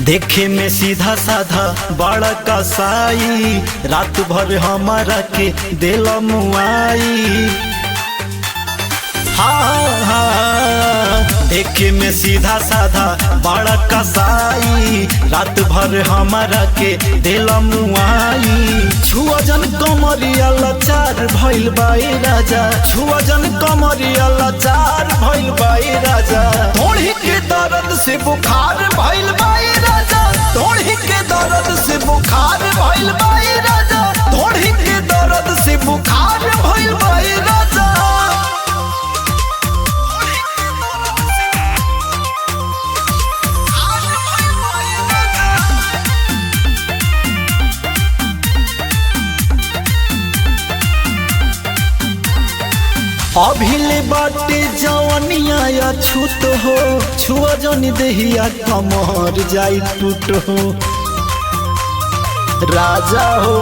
देखे में सीधा साधा बड़ा कसाई, रात भर हमारा के दिल मुआई। हाँ, देखे में सीधा साधा बड़ा कसाई, रात भर हमारा के दिल मुआई। छुआ जन कमरिया लाचार भइल बाई राजा, छुआ जन कमरिया लाचार भइल बाई राजा। थोड़ी के दर्द से बुखार भइल बाई राजा, थोड़ी के दर्द से बुखार भइल बाई राजा, थोड़ी के दर्द से बुखार भइल बाई राजा। अभिले बाटे जवनिया या छूत हो, छुआ जनी देहिया कमर जाई टूट हो राजा हो।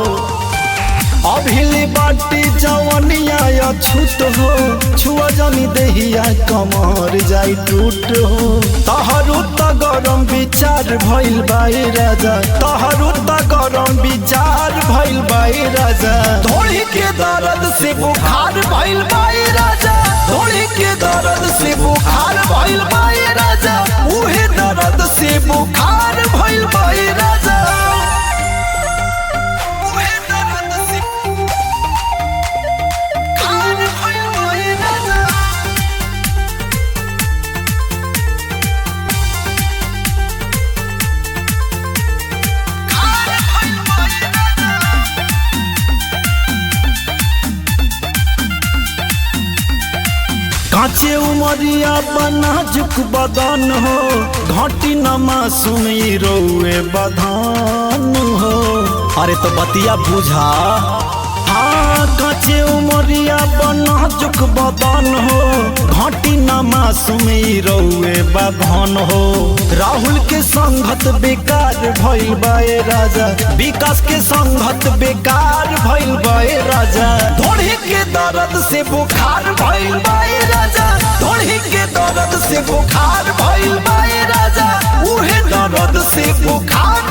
अभिले बाटे जवनिया या छूत हो, छुआ जनी देहिया कमर जाई टूट हो। तहरू त गरम विचार भइल बाई राजा, तहरू त गरम विचार भइल बाई राजा। थोड़ी के दर्द से बुखार भइल बाई राजा, थोड़ी के दर्द से बुखार भइल बाई राजा, उहे दर्द से बुखार भइल बाई राजा। काचे उमरिया बना झुक बदन हो, घाटी नमा सुनी रोए बधान हो। अरे तो बतिया बुझा। हाँ, काचे उमरिया बना झुक बदन हो, घाटी नमा सुनी रोए बधान हो। राहुल के संगत बेकार भइल बाए राजा, विकास के संगत बेकार भइल बाए राजा। थोड़ी के दर्द से बुखार भइल बाए राजा, थोड़ी के दर्द से बुखार भइल बाए राजा, उहे दर्द से बुखार